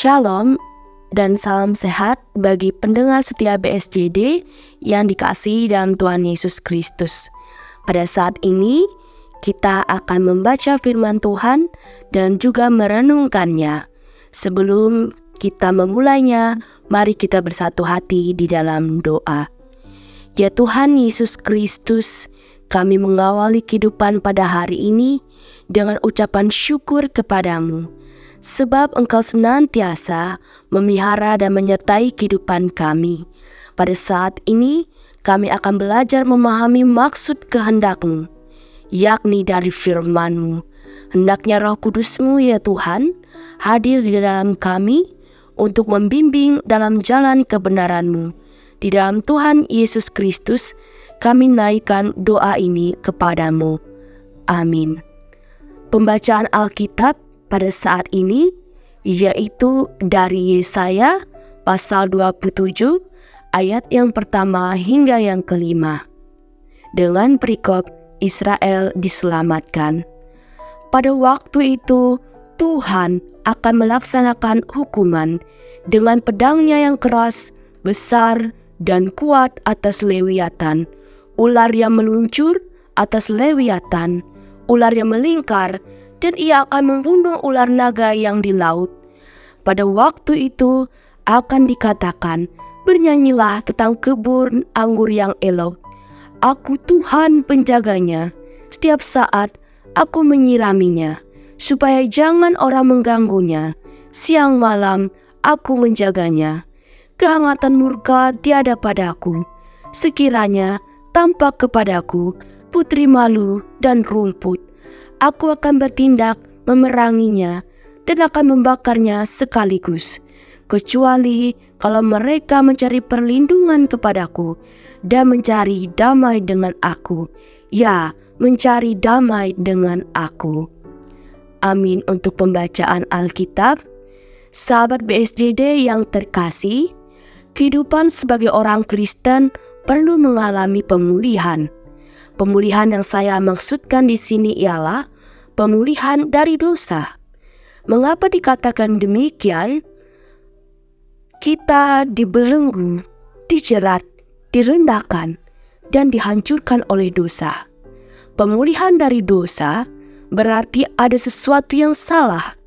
Shalom dan salam sehat bagi pendengar setia BSJD yang dikasihi dalam Tuhan Yesus Kristus. Pada saat ini kita akan membaca firman Tuhan dan juga merenungkannya. Sebelum kita memulainya, mari kita bersatu hati di dalam doa. Ya Tuhan Yesus Kristus, kami mengawali kehidupan pada hari ini dengan ucapan syukur kepadamu. Sebab Engkau senantiasa memelihara dan menyertai kehidupan kami. Pada saat ini kami akan belajar memahami maksud kehendak-Mu, yakni dari firman-Mu. Hendaknya Roh Kudus-Mu ya Tuhan hadir di dalam kami untuk membimbing dalam jalan kebenaran-Mu. Di dalam Tuhan Yesus Kristus kami naikkan doa ini kepadamu. Amin. Pembacaan Alkitab pada saat ini yaitu dari Yesaya pasal 27 ayat yang pertama hingga yang kelima. Dengan perikop Israel diselamatkan. Pada waktu itu Tuhan akan melaksanakan hukuman dengan pedangnya yang keras, besar dan kuat atas Lewiatan, ular yang meluncur atas Lewiatan, ular yang melingkar, dan ia akan membunuh ular naga yang di laut. Pada waktu itu akan dikatakan, bernyanyilah tentang kebun anggur yang elok. Aku Tuhan penjaganya, setiap saat aku menyiraminya, supaya jangan orang mengganggunya. Siang malam aku menjaganya. Kehangatan murka tiada padaku. Sekiranya tampak kepadaku putri malu dan rumput, aku akan bertindak memeranginya dan akan membakarnya sekaligus. Kecuali kalau mereka mencari perlindungan kepadaku dan mencari damai dengan aku. Ya, mencari damai dengan aku. Amin untuk pembacaan Alkitab. Sahabat BSJD yang terkasih, kehidupan sebagai orang Kristen perlu mengalami pemulihan. Pemulihan yang saya maksudkan di sini ialah pemulihan dari dosa. Mengapa dikatakan demikian? Kita dibelenggu, dijerat, direndahkan, dan dihancurkan oleh dosa. Pemulihan dari dosa berarti ada sesuatu yang salah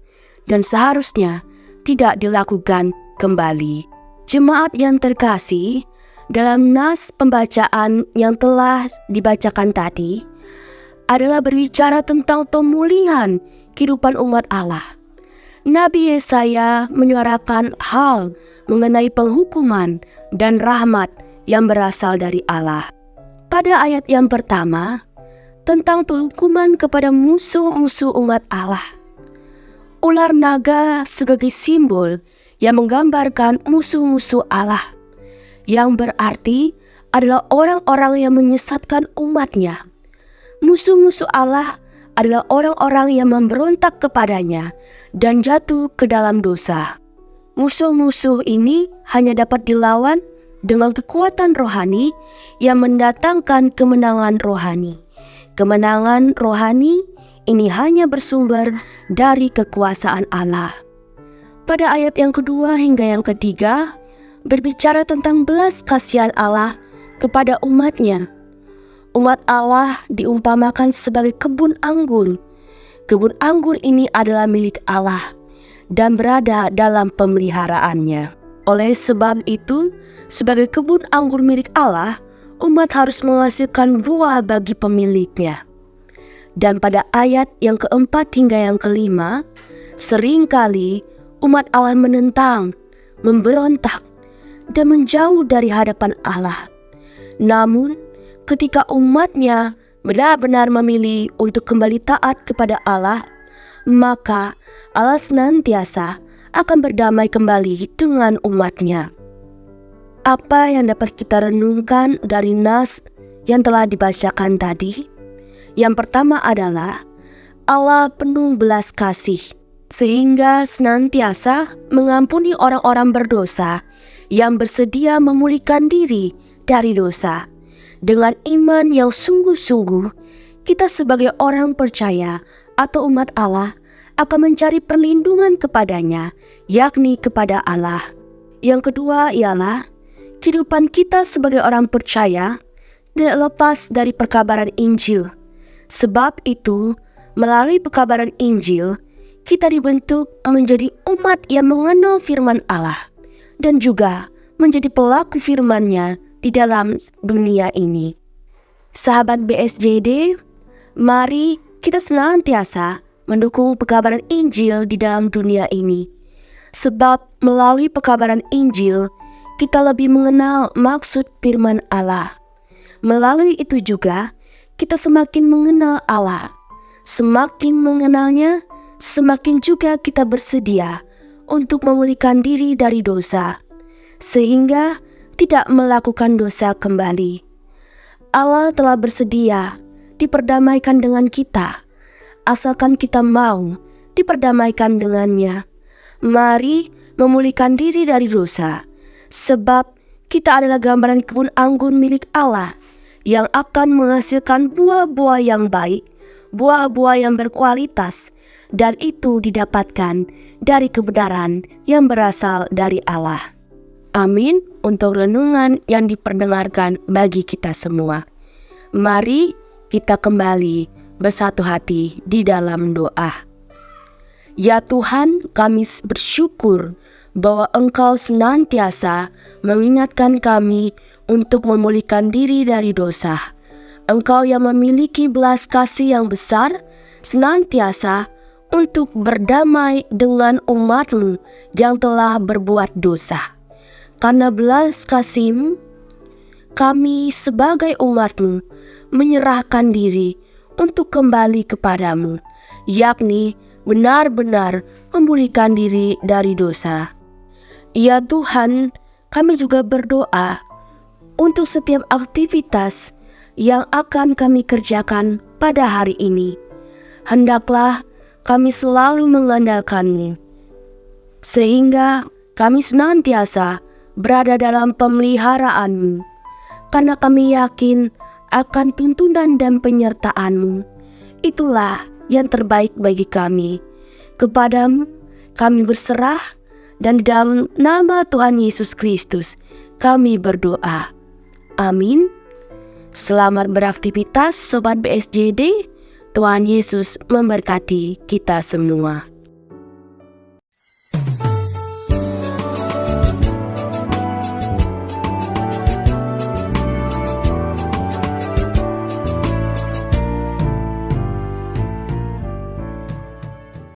dan seharusnya tidak dilakukan kembali. Jemaat yang terkasih, dalam nas pembacaan yang telah dibacakan tadi adalah berbicara tentang pemulihan kehidupan umat Allah. Nabi Yesaya menyuarakan hal mengenai penghukuman dan rahmat yang berasal dari Allah. Pada ayat yang pertama, tentang penghukuman kepada musuh-musuh umat Allah. Ular naga sebagai simbol yang menggambarkan musuh-musuh Allah, yang berarti adalah orang-orang yang menyesatkan umatnya. Musuh-musuh Allah adalah orang-orang yang memberontak kepadanya dan jatuh ke dalam dosa. Musuh-musuh ini hanya dapat dilawan dengan kekuatan rohani yang mendatangkan kemenangan rohani. Kemenangan rohani ini hanya bersumber dari kekuasaan Allah. Pada ayat yang kedua hingga yang ketiga, berbicara tentang belas kasihan Allah kepada umatnya. Umat Allah diumpamakan sebagai kebun anggur. Kebun anggur ini adalah milik Allah dan berada dalam pemeliharaannya. Oleh sebab itu, sebagai kebun anggur milik Allah, umat harus menghasilkan buah bagi pemiliknya. Dan pada ayat yang keempat hingga yang kelima, seringkali umat Allah menentang, memberontak, dan menjauh dari hadapan Allah. Namun, ketika umatnya benar-benar memilih untuk kembali taat kepada Allah, maka Allah senantiasa akan berdamai kembali dengan umatnya. Apa yang dapat kita renungkan dari nas yang telah dibacakan tadi? Yang pertama adalah Allah penuh belas kasih, sehingga senantiasa mengampuni orang-orang berdosa yang bersedia memulihkan diri dari dosa. Dengan iman yang sungguh-sungguh, kita sebagai orang percaya atau umat Allah akan mencari perlindungan kepadanya, yakni kepada Allah. Yang kedua ialah kehidupan kita sebagai orang percaya tidak lepas dari perkabaran Injil. Sebab itu, melalui perkabaran Injil, kita dibentuk menjadi umat yang mengenal firman Allah dan juga menjadi pelaku firman-Nya di dalam dunia ini. Sahabat BSJD, mari kita senantiasa mendukung pekabaran Injil di dalam dunia ini. Sebab melalui pekabaran Injil, kita lebih mengenal maksud firman Allah. Melalui itu juga, kita semakin mengenal Allah. Semakin mengenalnya, semakin juga kita bersedia untuk memulihkan diri dari dosa, sehingga tidak melakukan dosa kembali. Allah telah bersedia diperdamaikan dengan kita, asalkan kita mau diperdamaikan dengannya. Mari memulihkan diri dari dosa, sebab kita adalah gambaran kebun anggur milik Allah yang akan menghasilkan buah-buah yang baik, buah-buah yang berkualitas, dan itu didapatkan dari kebenaran yang berasal dari Allah. Amin untuk renungan yang diperdengarkan bagi kita semua. Mari kita kembali bersatu hati di dalam doa. Ya Tuhan, kami bersyukur bahwa Engkau senantiasa mengingatkan kami untuk memulihkan diri dari dosa. Engkau yang memiliki belas kasih yang besar, senantiasa untuk berdamai dengan umat-Mu yang telah berbuat dosa. Karena belas kasih-Mu, kami sebagai umat-Mu menyerahkan diri untuk kembali kepadamu, yakni benar-benar memulihkan diri dari dosa. Ya Tuhan, kami juga berdoa untuk setiap aktivitas yang akan kami kerjakan pada hari ini. Hendaklah kami selalu mengandalkan-Mu, sehingga kami senantiasa berada dalam pemeliharaan-Mu, karena kami yakin akan tuntunan dan penyertaan-Mu. Itulah yang terbaik bagi kami. Kepadamu kami berserah, dan di dalam nama Tuhan Yesus Kristus kami berdoa. Amin. Selamat beraktivitas Sobat BSJD. Tuhan Yesus memberkati kita semua.